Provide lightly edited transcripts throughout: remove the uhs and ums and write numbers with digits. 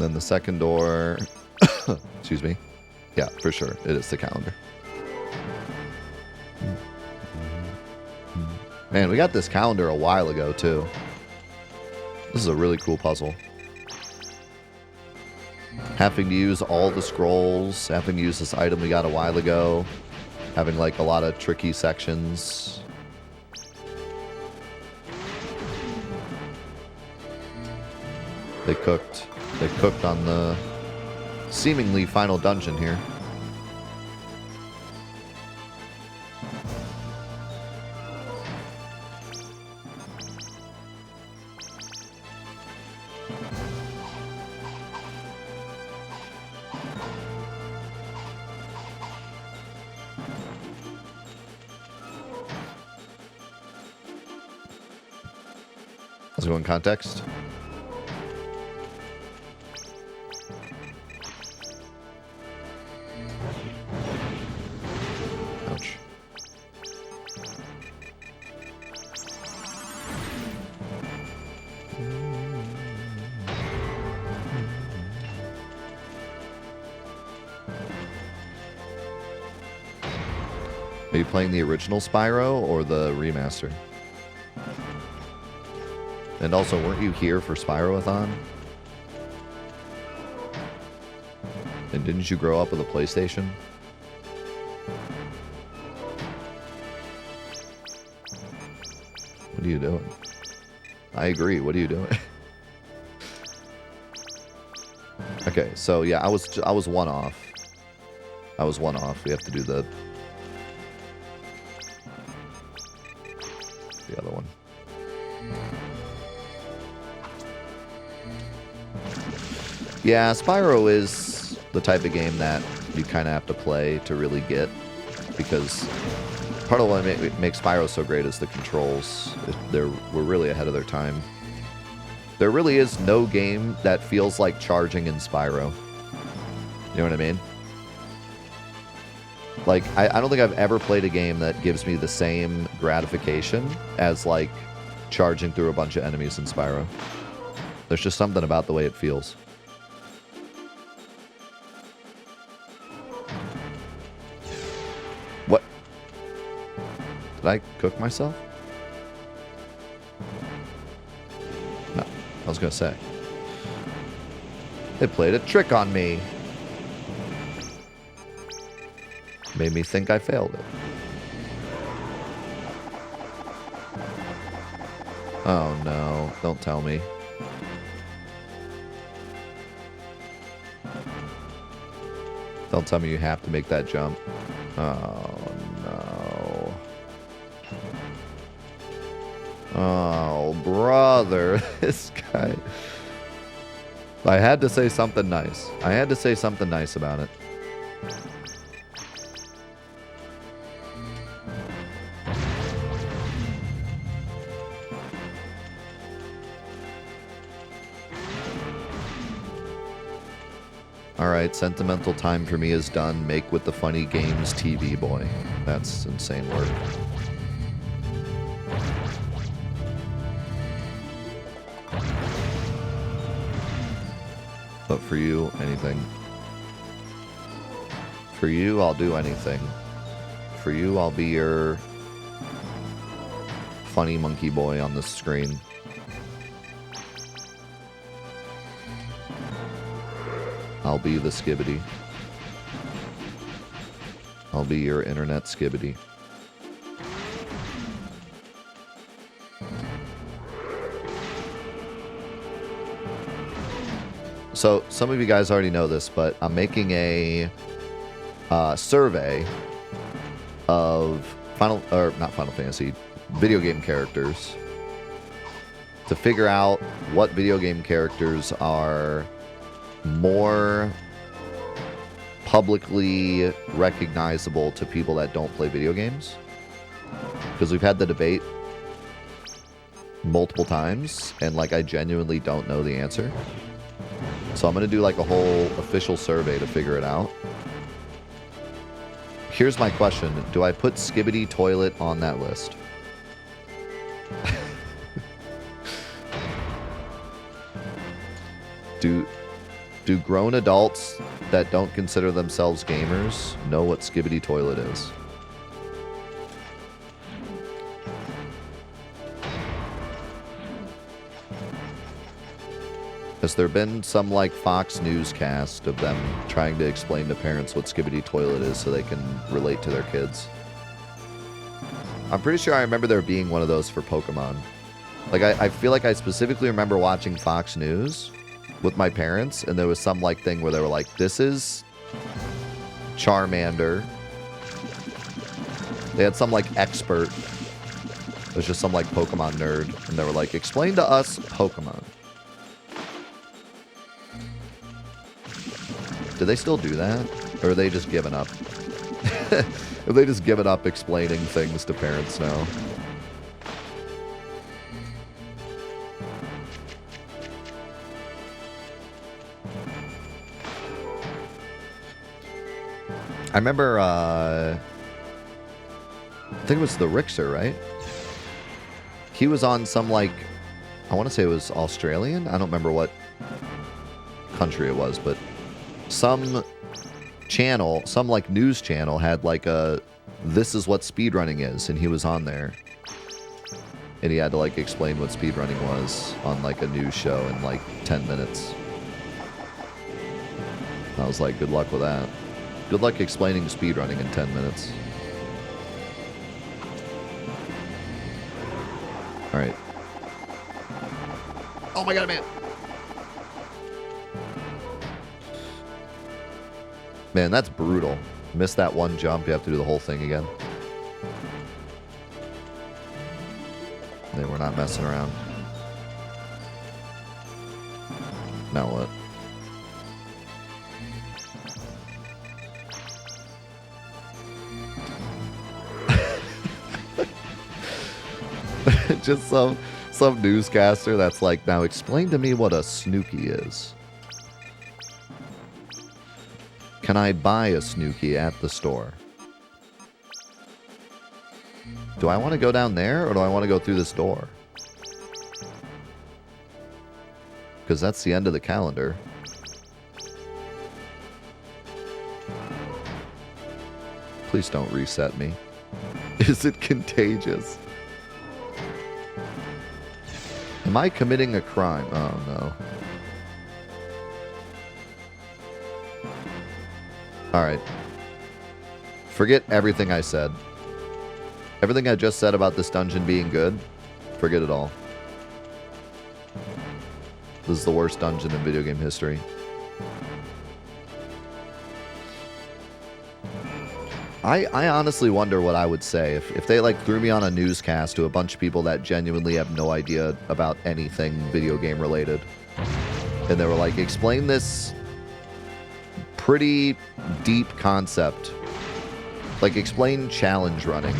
Then the second door, excuse me. Yeah, for sure. It is the calendar. Man, we got this calendar a while ago, too. This is a really cool puzzle. Having to use all the scrolls, having to use this item we got a while ago, having, like, a lot of tricky sections. They cooked on the seemingly final dungeon here. Let's go in context. Ouch. Are you playing the original Spyro or the remaster? And also, weren't you here for Spyro-a-thon? And didn't you grow up with a PlayStation? What are you doing? I agree. What are you doing? Okay, so yeah, I was one off. I was one off. We have to do the other one. Yeah, Spyro is the type of game that you kind of have to play to really get, because part of what makes Spyro so great is the controls. We're really ahead of their time. There really is no game that feels like charging in Spyro. You know what I mean? Like, I don't think I've ever played a game that gives me the same gratification as, like, charging through a bunch of enemies in Spyro. There's just something about the way it feels. What? Did I cook myself? No, I was gonna say. They played a trick on me. Made me think I failed it. Oh no, don't tell me. Don't tell me you have to make that jump. Oh no. Oh, brother, this guy. I had to say something nice. I had to say something nice about it. Alright, sentimental time for me is done. Make with the funny games TV boy. That's insane work. But for you, anything. For you, I'll do anything. For you, I'll be your funny monkey boy on the screen. I'll be the skibbity. I'll be your internet skibbity. So, some of you guys already know this, but I'm making a survey of not Final Fantasy, video game characters to figure out what video game characters are more publicly recognizable to people that don't play video games. Because we've had the debate multiple times, and like I genuinely don't know the answer. So I'm going to do like a whole official survey to figure it out. Here's my question. Do I put Skibbity Toilet on that list? Do grown adults that don't consider themselves gamers know what Skibidi Toilet is? Has there been some, like, Fox newscast of them trying to explain to parents what Skibidi Toilet is so they can relate to their kids? I'm pretty sure I remember there being one of those for Pokemon. Like, I feel like I specifically remember watching Fox News with my parents, and there was some, like, thing where they were like, this is Charmander. They had some, like, expert. It was just some, like, Pokemon nerd, and they were like, explain to us Pokemon. Do they still do that? Or are they just giving up? Are they just giving up explaining things to parents now? I remember, I think it was the Rixer, right? He was on some, like, I want to say it was Australian. I don't remember what country it was, but some channel, some, like, news channel had, like, a, this is what speedrunning is, and he was on there. And he had to, like, explain what speedrunning was on, like, a news show in, like, 10 minutes. I was like, good luck with that. Good luck explaining speedrunning in 10 minutes. Alright. Oh my god, man! Man, that's brutal. Miss that one jump, you have to do the whole thing again. They were not messing around. Now what? Just some newscaster that's like, now explain to me what a Snooki is. Can I buy a Snooki at the store? Do I want to go down there, or do I want to go through this door? Because that's the end of the calendar. Please don't reset me. Is it contagious? Am I committing a crime? Oh, no. Alright. Forget everything I said. Everything I just said about this dungeon being good, forget it all. This is the worst dungeon in video game history. I honestly wonder what I would say if they, like, threw me on a newscast to a bunch of people that genuinely have no idea about anything video game related. And they were like, explain this pretty deep concept. Like, explain challenge running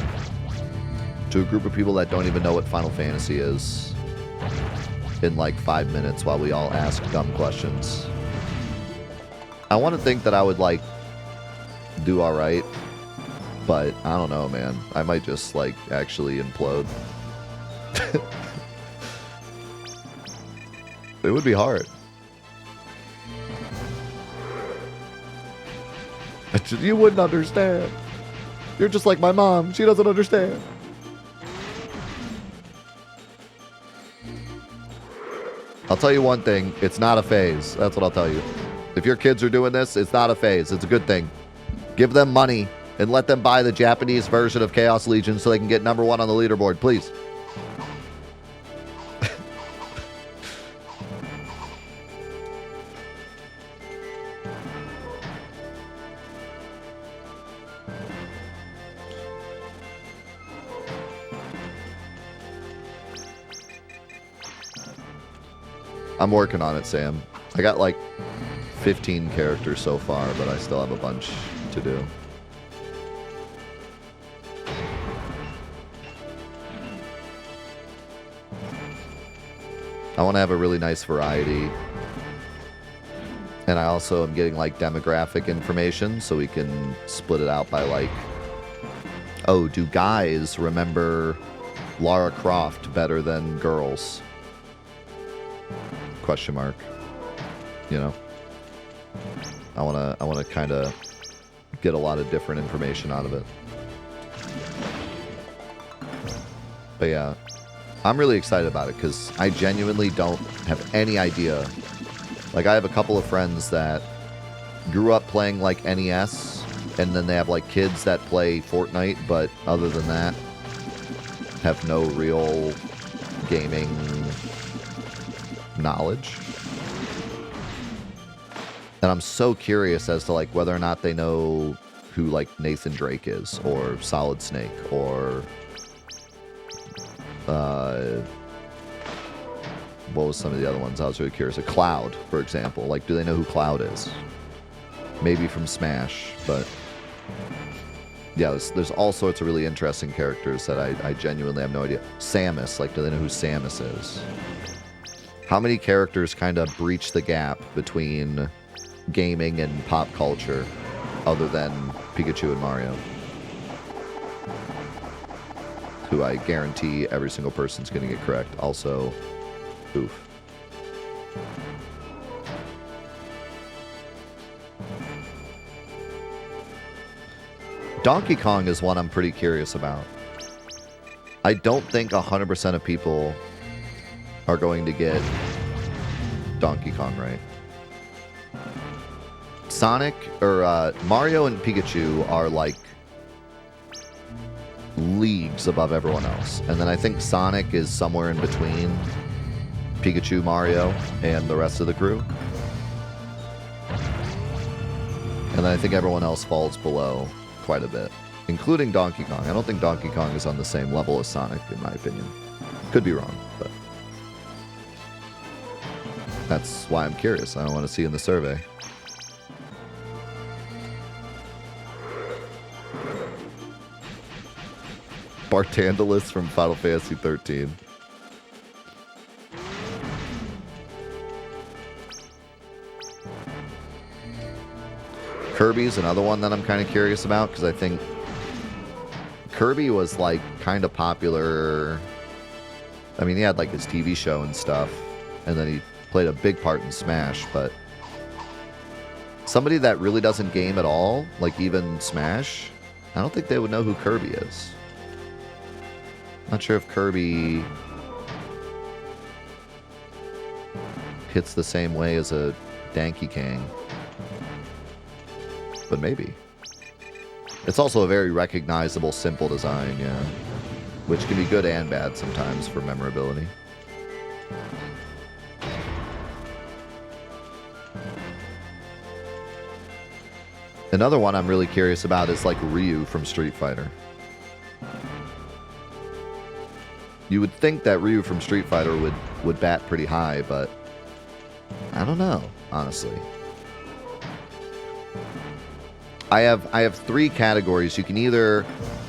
to a group of people that don't even know what Final Fantasy is in, like, 5 minutes while we all ask dumb questions. I want to think that I would, like, do alright. But, I don't know, man. I might just, like, actually implode. It would be hard. You wouldn't understand. You're just like my mom. She doesn't understand. I'll tell you one thing. It's not a phase. That's what I'll tell you. If your kids are doing this, it's not a phase. It's a good thing. Give them money. And let them buy the Japanese version of Chaos Legion so they can get #1 on the leaderboard, please. I'm working on it, Sam. I got like 15 characters so far, but I still have a bunch to do. I want to have a really nice variety. And I also am getting, like, demographic information so we can split it out by, like, oh, do guys remember Lara Croft better than girls? Question mark. You know? I wanna kind of get a lot of different information out of it. But yeah, I'm really excited about it because I genuinely don't have any idea. Like, I have a couple of friends that grew up playing like NES, and then they have like kids that play Fortnite, but other than that, have no real gaming knowledge. And I'm so curious as to like whether or not they know who like Nathan Drake is, or Solid Snake, or what was some of the other ones I was really curious? A Cloud, for example. Like, do they know who Cloud is? Maybe from Smash, but yeah, there's all sorts of really interesting characters that I genuinely have no idea. Samus, like, do they know who Samus is? How many characters kind of breach the gap between gaming and pop culture other than Pikachu and Mario? Who I guarantee every single person's going to get correct. Also, oof. Donkey Kong is one I'm pretty curious about. I don't think 100% of people are going to get Donkey Kong right. Sonic, or Mario and Pikachu are like leagues above everyone else. And then I think Sonic is somewhere in between Pikachu, Mario, and the rest of the crew. And then I think everyone else falls below quite a bit, including Donkey Kong. I don't think Donkey Kong is on the same level as Sonic, in my opinion. Could be wrong, but that's why I'm curious. I want to see in the survey. Bartandalus from Final Fantasy 13. Kirby's another one that I'm kind of curious about, because I think Kirby was like kind of popular. I mean, he had like his TV show and stuff, and then he played a big part in Smash, but somebody that really doesn't game at all, like even Smash, I don't think they would know who Kirby is. Not sure if Kirby hits the same way as a Donkey Kong. But maybe. It's also a very recognizable, simple design, yeah. Which can be good and bad sometimes for memorability. Another one I'm really curious about is like Ryu from Street Fighter. You would think that Ryu from Street Fighter would bat pretty high, but I don't know, honestly. I have three categories. You can either,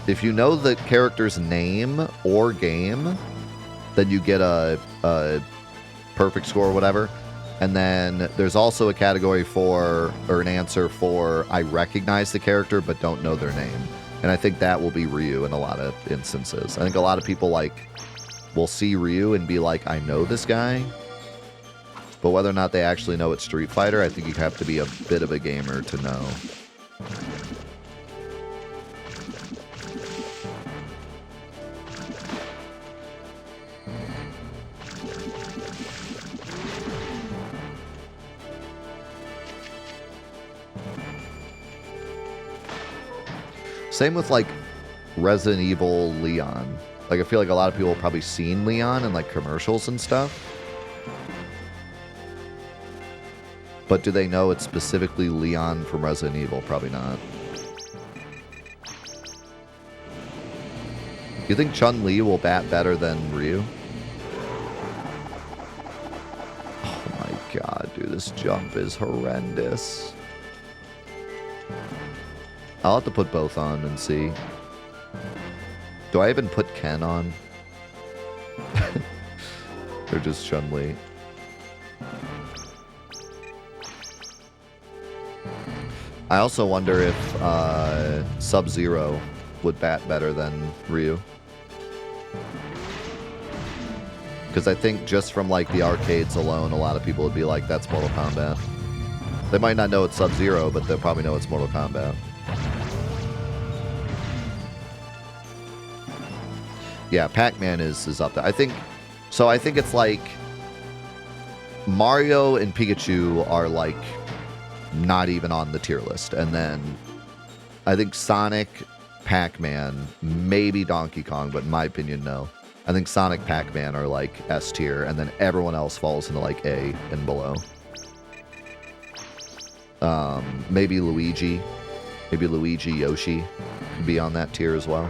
if you know the character's name or game, then you get a perfect score or whatever. And then there's also a category for, or an answer for, I recognize the character but don't know their name. And I think that will be Ryu in a lot of instances. I think a lot of people will see Ryu and be like, I know this guy. But whether or not they actually know it's Street Fighter, I think you have to be a bit of a gamer to know. Same with like Resident Evil Leon. Like, I feel like a lot of people have probably seen Leon in like commercials and stuff. But do they know it's specifically Leon from Resident Evil? Probably not. Do you think Chun-Li will bat better than Ryu? Oh my god, dude, this jump is horrendous. I'll have to put both on and see. Do I even put Ken on? Or just Chun-Li? I also wonder if Sub-Zero would bat better than Ryu. Because I think just from like the arcades alone, a lot of people would be like, that's Mortal Kombat. They might not know it's Sub-Zero, but they'll probably know it's Mortal Kombat. Yeah, Pac-Man is up there. I think it's like Mario and Pikachu are like not even on the tier list. And then I think Sonic, Pac-Man, maybe Donkey Kong, but in my opinion, no. I think Sonic, Pac-Man are like S tier, and then everyone else falls into like A and below. Maybe Luigi, Yoshi could be on that tier as well.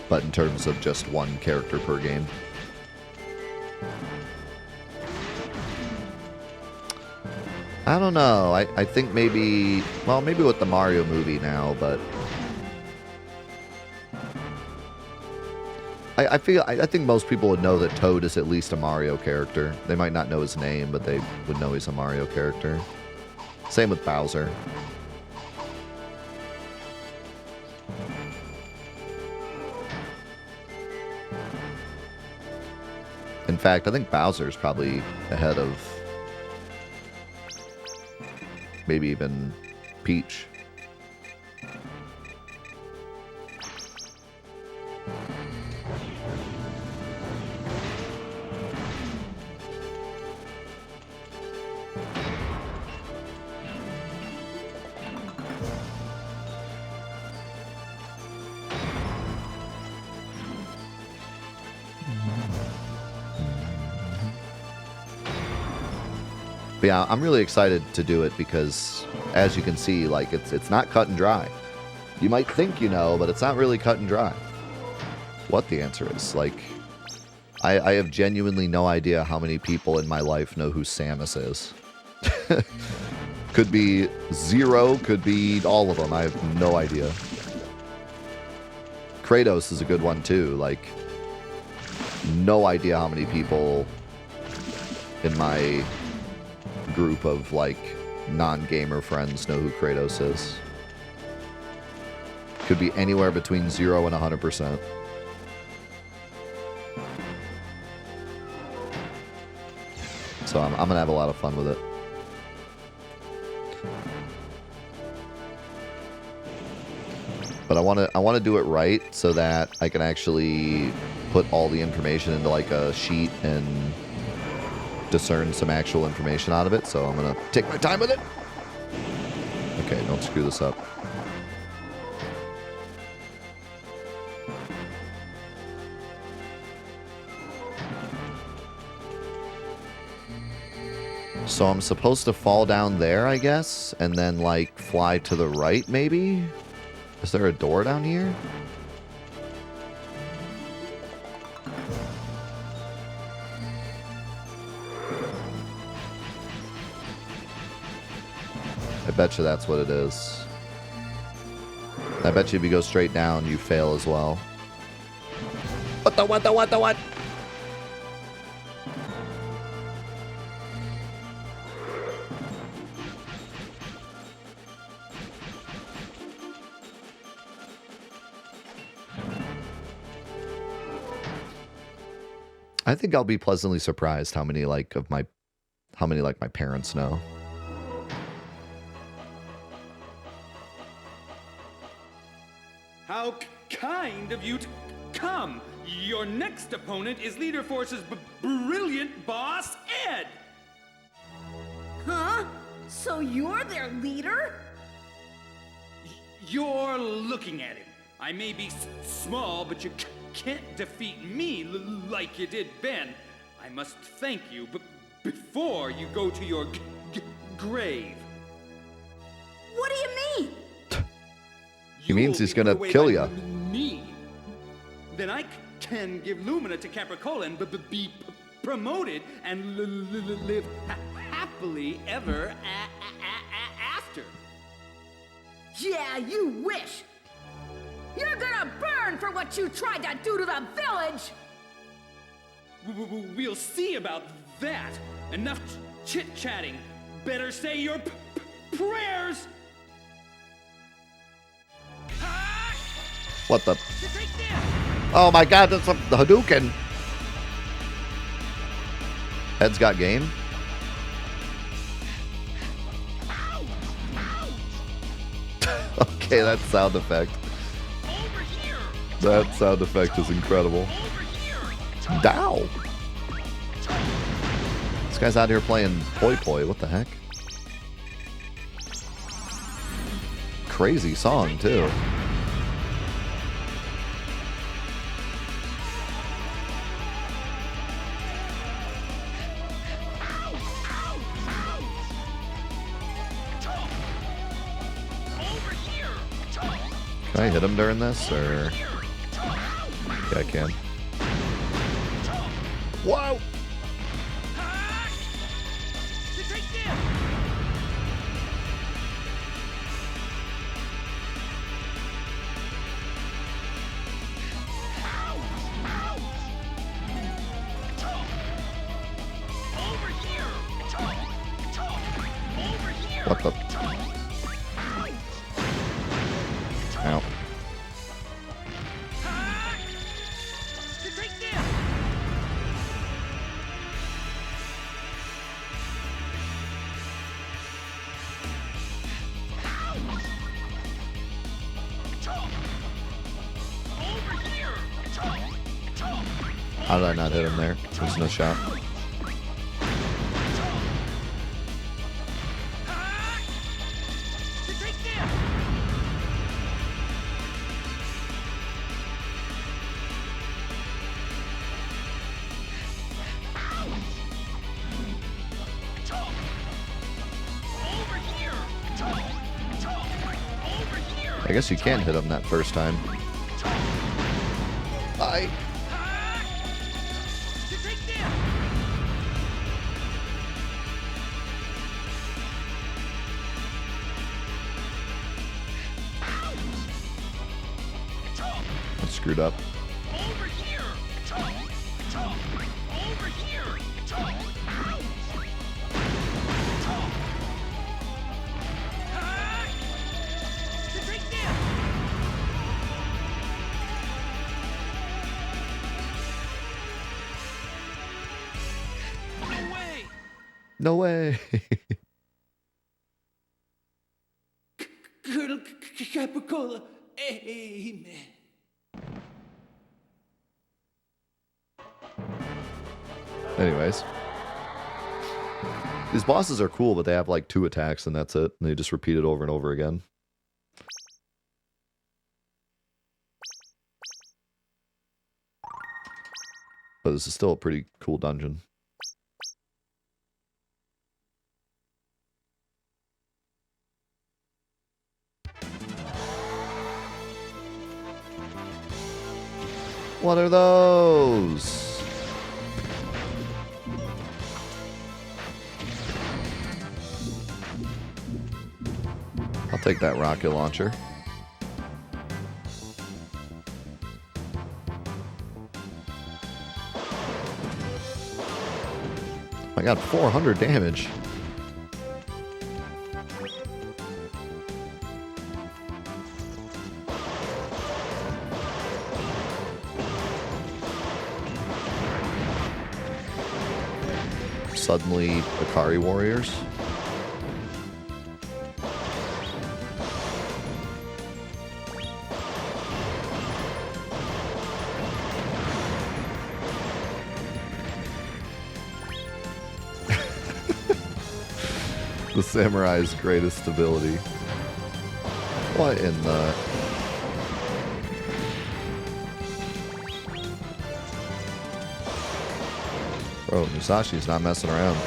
But in terms of just one character per game. I don't know. I think maybe, well, maybe with the Mario movie now, but I think most people would know that Toad is at least a Mario character. They might not know his name, but they would know he's a Mario character. Same with Bowser. In fact, I think Bowser's probably ahead of maybe even Peach. But yeah, I'm really excited to do it because, as you can see, like it's not cut and dry. You might think you know, but it's not really cut and dry. What the answer is, like, I have genuinely no idea how many people in my life know who Samus is. Could be 0, could be all of them. I have no idea. Kratos is a good one too. Like, no idea how many people in my group of like non-gamer friends know who Kratos is. Could be anywhere between 0 and 100%. So I'm gonna have a lot of fun with it. But I want to do it right so that I can actually put all the information into like a sheet and discern some actual information out of it, so I'm gonna take my time with it. Okay, don't screw this up. So I'm supposed to fall down there, I guess, and then like fly to the right, maybe? Is there a door down here? I bet you that's what it is. I bet you if you go straight down, you fail as well. What? I think I'll be pleasantly surprised how many like my parents know. How kind of you to come. Your next opponent is Leader Force's brilliant boss, Ed. Huh? So you're their leader? You're looking at him. I may be small, but you can't defeat me like you did Ben. I must thank you before you go to your grave. What do you mean? He means he's gonna kill you. Me. Then I can give Lumina to Capricola and be promoted and live happily ever after. Yeah, you wish. You're gonna burn for what you tried to do to the village. We'll see about that. Enough chit-chatting. Better say your prayers. What the? Oh my god, that's the Hadouken. Ed's got game. Okay, that sound effect. That sound effect is incredible. Dow! This guy's out here playing poi poi. What the heck? Crazy song, too. Can I hit him during this, or... Yeah, I can. Whoa! What the... Ow. How did I not hit him there? There's no shot. I guess you can hit him that first time. I... I screwed up. No way. Colonel Capicola, amen. Anyways. These bosses are cool, but they have like 2 attacks and that's it. And they just repeat it over and over again. But this is still a pretty cool dungeon. What are those? I'll take that rocket launcher. I got 400 damage. Suddenly, Akari warriors. The samurai's greatest ability. What in the... Bro, Musashi's not messing around.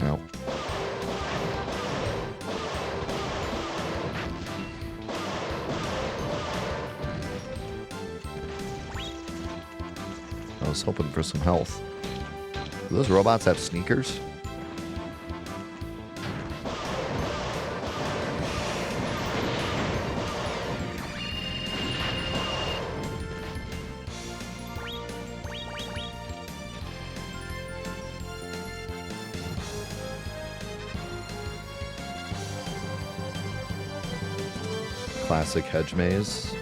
Ow. I was hoping for some health. Do those robots have sneakers? classic hedge maze.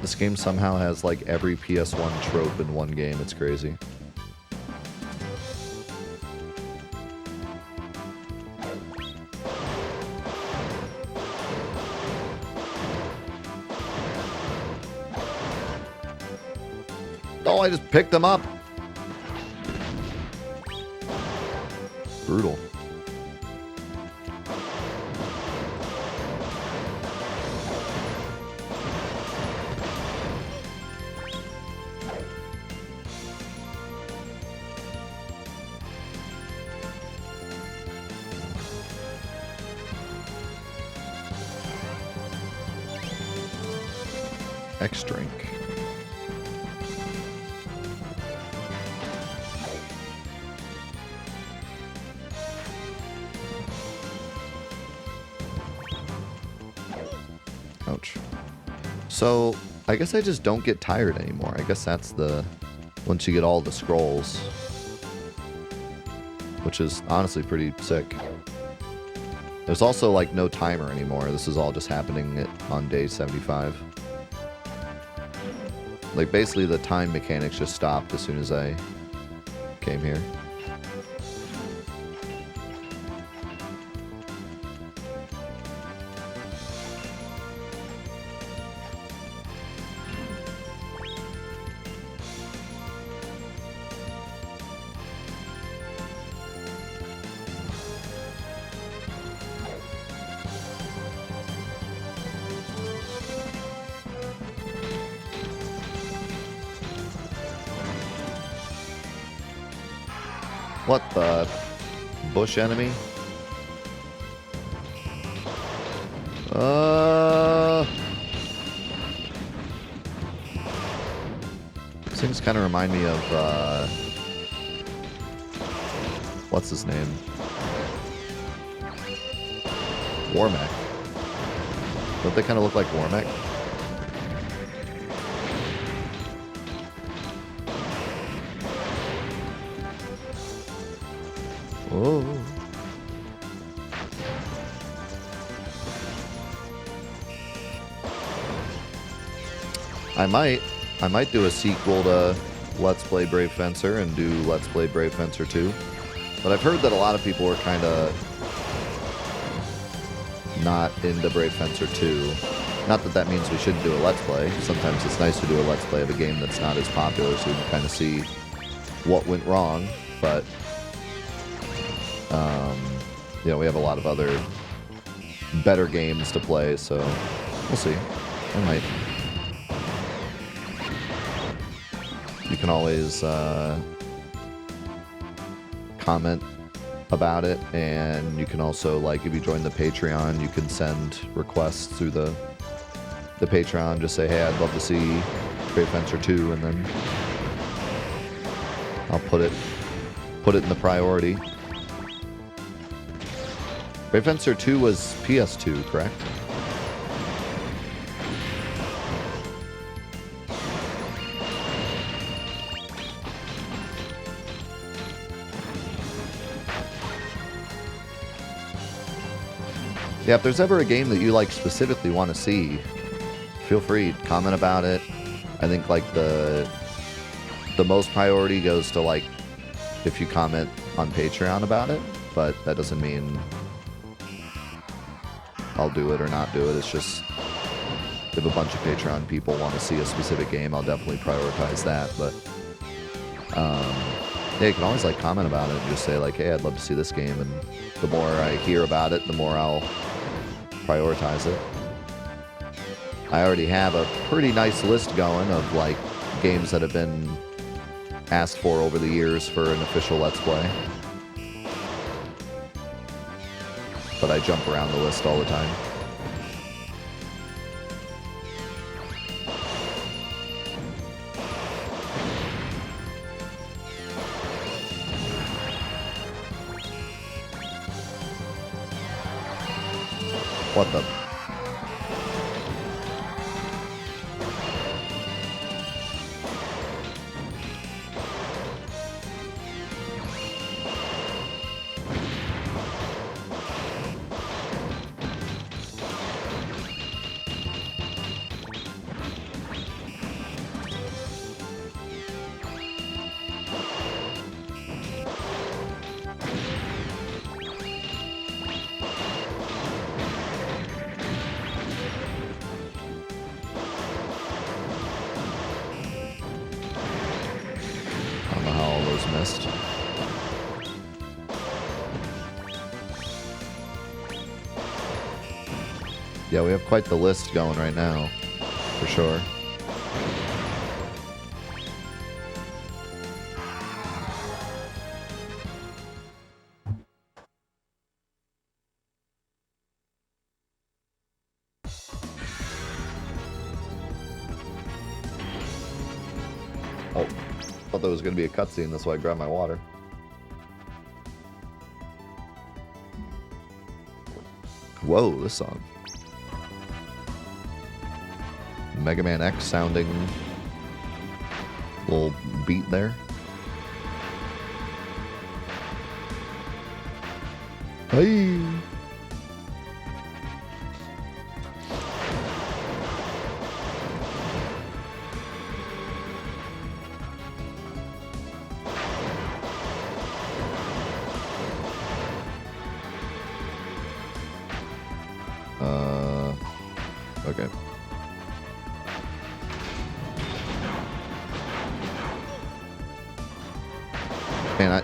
This game somehow has like every PS1 trope in one game. It's crazy. Oh, I just picked them up. Brutal. X-Drink. Ouch. So, I guess I just don't get tired anymore. I guess that's the... once you get all the scrolls. Which is honestly pretty sick. There's also, like, no timer anymore. This is all just happening on day 75. Like, basically the time mechanics just stopped as soon as I came here. What the? Bush enemy? These things kind of remind me of, what's his name? Warmech. Don't they kind of look like Warmech? Oh. I might do a sequel to Let's Play Brave Fencer and do Let's Play Brave Fencer 2. But I've heard that a lot of people are kind of not into Brave Fencer 2. Not that that means we shouldn't do a Let's Play. Sometimes it's nice to do a Let's Play of a game that's not as popular so we can kind of see what went wrong. But you know, we have a lot of other better games to play, so we'll see. I might. You can always comment about it, and you can also, like, if you join the Patreon, you can send requests through the Patreon. Just say, hey, I'd love to see Brave Fencer 2, and then I'll put it in the priority. Brave Fencer 2 was PS2, correct? Yeah, if there's ever a game that you, like, specifically want to see, feel free, comment about it. I think, like, the most priority goes to, like, if you comment on Patreon about it, but that doesn't mean I'll do it or not do it. It's just if a bunch of Patreon people want to see a specific game, I'll definitely prioritize that. But yeah, you can always, like, comment about it and just say, like, hey, I'd love to see this game, and the more I hear about it, the more I'll prioritize it. I already have a pretty nice list going of, like, games that have been asked for over the years for an official Let's Play. But I jump around the list all the time. What the? missed. Yeah, we have quite the list going right now, for sure. Oh, thought there was going to be a cutscene, that's why I grabbed my water. Whoa, this song. Mega Man X sounding little beat there. Hey. Okay. Man,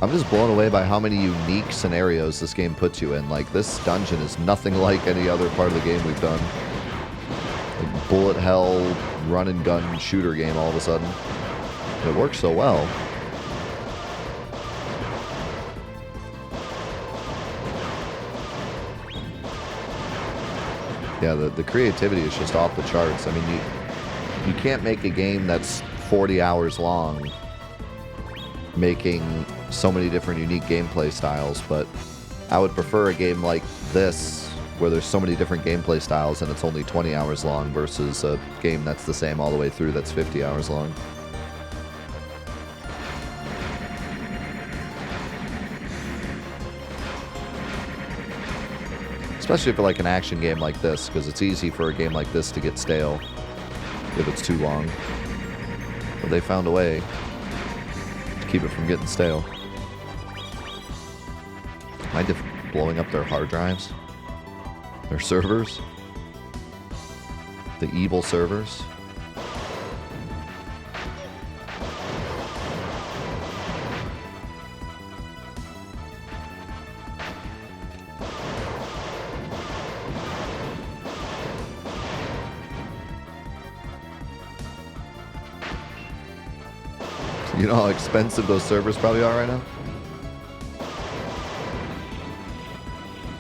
I'm just blown away by how many unique scenarios this game puts you in. Like, this dungeon is nothing like any other part of the game we've done. Like, bullet hell, run and gun shooter game all of a sudden. It works so well. Yeah, the creativity is just off the charts. I mean, you can't make a game that's 40 hours long making so many different unique gameplay styles, but I would prefer a game like this where there's so many different gameplay styles and it's only 20 hours long versus a game that's the same all the way through that's 50 hours long. Especially for like an action game like this, because it's easy for a game like this to get stale if it's too long. But they found a way to keep it from getting stale. Mind if blowing up their hard drives? Their servers? The evil servers? You know how expensive those servers probably are right now?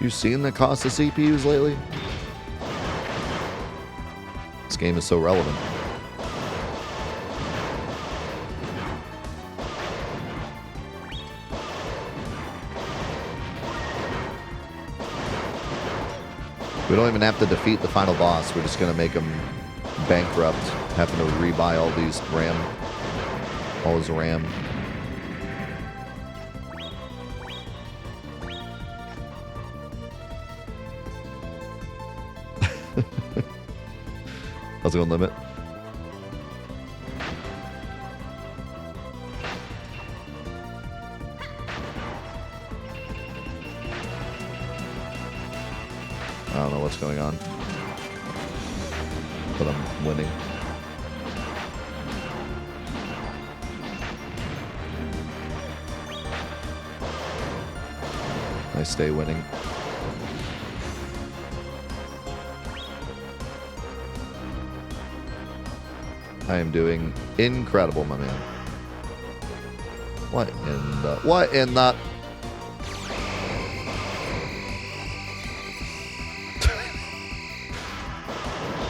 You seen the cost of CPUs lately? This game is so relevant. We don't even have to defeat the final boss. We're just going to make him bankrupt, having to rebuy all these RAM. All his RAM. How's it going, Limit? I don't know what's going on, but I'm winning. I stay winning. I am doing incredible, my man. What in the... What in the...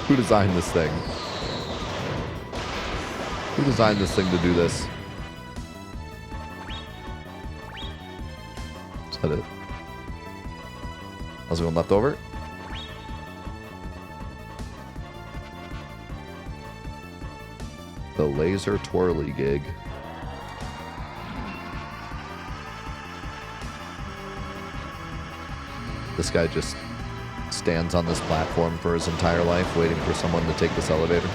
Who designed this thing? Who designed this thing to do this? Is that it? How's it going, left over? The laser twirly gig. This guy just stands on this platform for his entire life waiting for someone to take this elevator.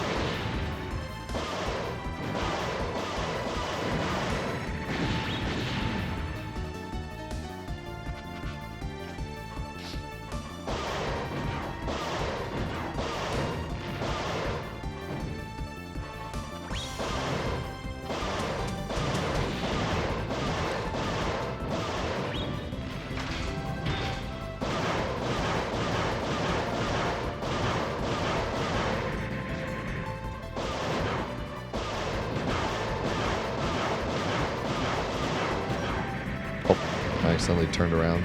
accidentally turned around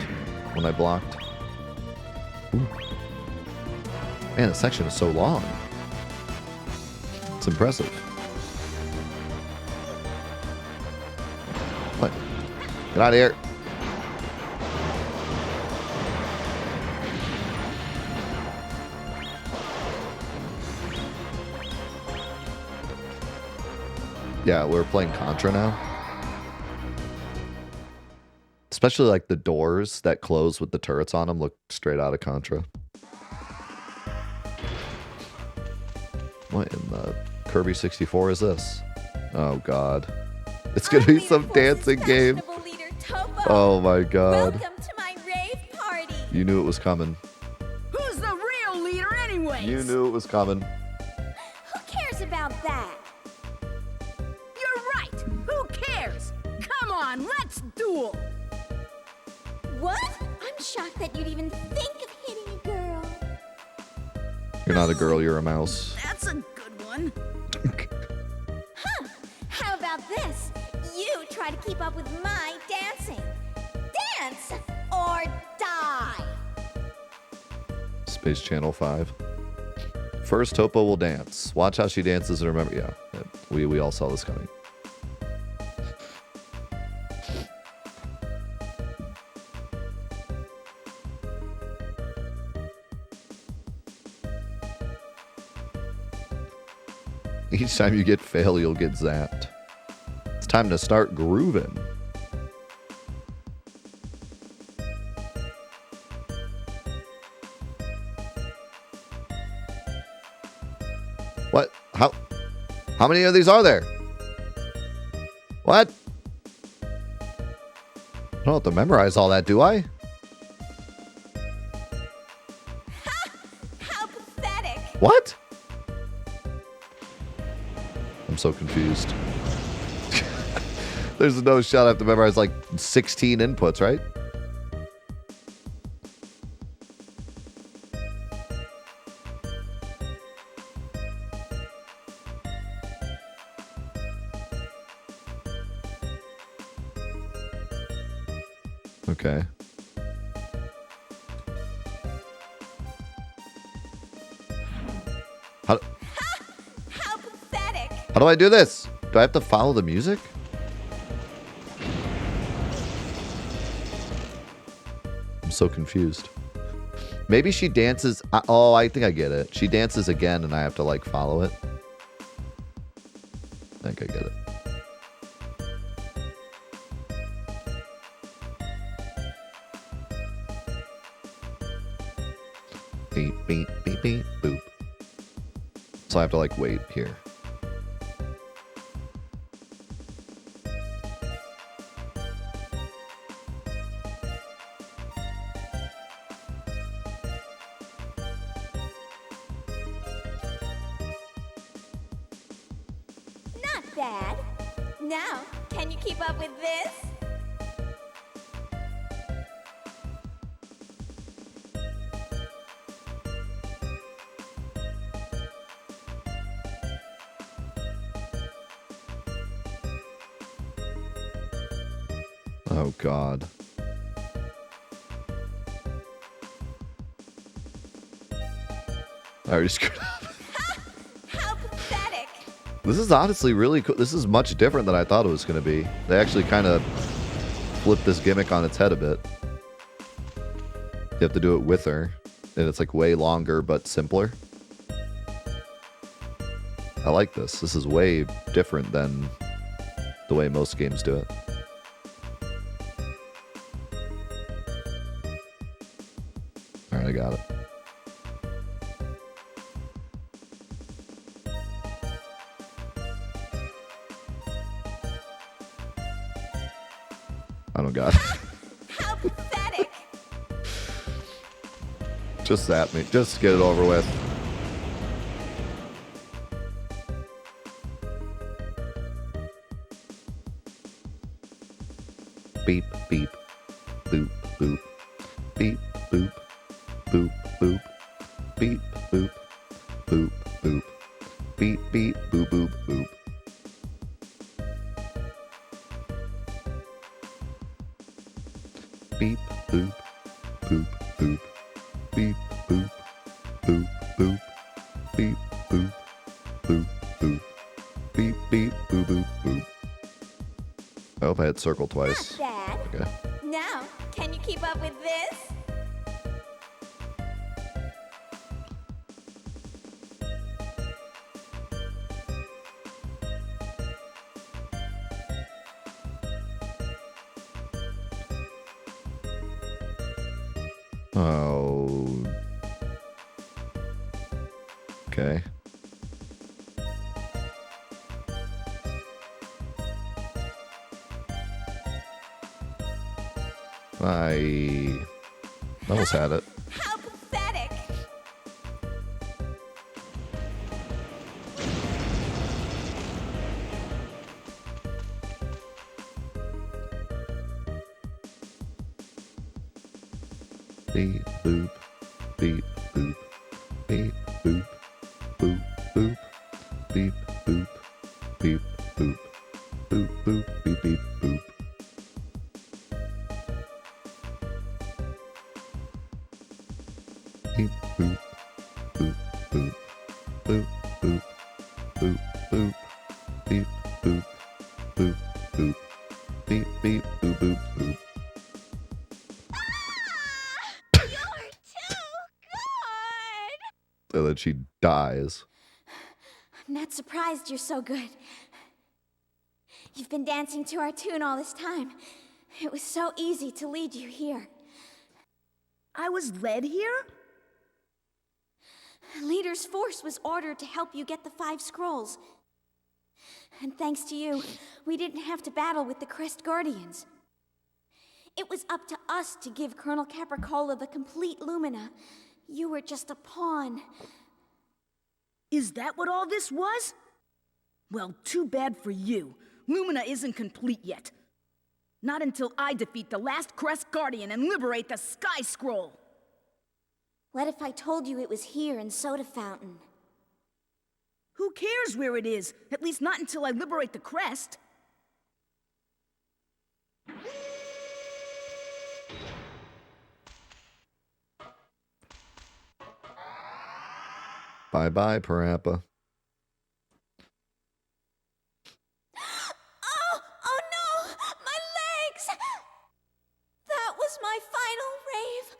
when I blocked. Ooh. Man, this section is so long. It's impressive. What? Get out of here. Yeah, we're playing Contra now. Especially like the doors that close with the turrets on them look straight out of Contra. What in the Kirby 64 is this? Oh god. It's gonna be some dancing game. Oh my god. Welcome to my rave party. You knew it was coming. Who's the real leader anyways? You knew it was coming. Who cares about that? You're right. Who cares? Come on, let's duel. What? I'm shocked that you'd even think of hitting a girl. You're not a girl, you're a mouse. That's a good one. Huh. How about this? You try to keep up with my dancing. Dance or die. Space Channel 5. First, Topo will dance. Watch how she dances and remember. Yeah, we all saw this coming. Each time you get fail, you'll get zapped. It's time to start grooving. What? How many of these are there? What? I don't have to memorize all that, do I? How pathetic. What? I'm so confused. There's no shot I have to memorize like 16 inputs, right? Okay. How pathetic. How do I do this? Do I have to follow the music? I'm so confused. Maybe she dances. Oh, I think I get it. She dances again and I have to like follow it. I think I get it. Beep, beep, beep, beep, boop. So I have to like wait here. Not bad. Now, can you keep up with this? Oh, God. I already screwed up. How pathetic. This is honestly really cool. This is much different than I thought it was going to be. They actually kind of flipped this gimmick on its head a bit. You have to do it with her. And it's like way longer but simpler. I like this. This is way different than the way most games do it. Alright, I got it. I don't got it. How pathetic. Just zap me. Just get it over with. Beep, beep, boop, boop, beep, boop, boop, boop, beep, boop, boop, boop, beep, beep, boop, boop, boop. beep, boop, boop, boop, beep, boop, boop, boop, beep, boop, boop, boop, beep, beep, boop, boop, boop. I hope I hit circle twice. Not bad. Okay. Now, can you keep up with this? Oh. Okay. I almost had it. How pathetic. Beep, boop, beep, boop, beep, boop, boop, boop, beep, boop, beep, boop, boop, boop, beep, beep, boop. Beep, boop, boop, boop, boop, boop, boop, boop, beep, boop, boop, boop, beep, beep, boop, boop, boop. You're too good. And then she dies. I'm not surprised you're so good. You've been dancing to our tune all this time. It was so easy to lead you here. I was led here? Leader's force was ordered to help you get the 5 scrolls. And thanks to you, we didn't have to battle with the Crest Guardians. It was up to us to give Colonel Capricola the complete Lumina. You were just a pawn. Is that what all this was? Well, too bad for you. Lumina isn't complete yet. Not until I defeat the last Crest Guardian and liberate the Sky Scroll. What if I told you it was here in Soda Fountain? Who cares where it is? At least not until I liberate the Crest. Bye-bye, Parappa. Oh no! My legs! That was my final rave.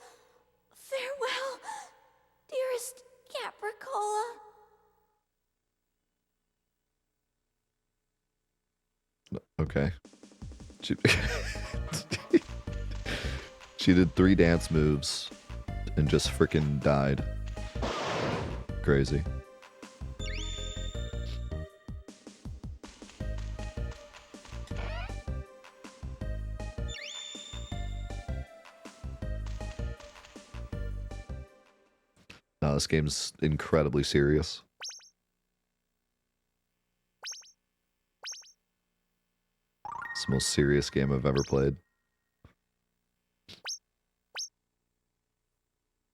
Farewell, dearest Capricola. Okay. She, she did 3 dance moves and just freaking died. Crazy. No, this game's incredibly serious. It's the most serious game I've ever played.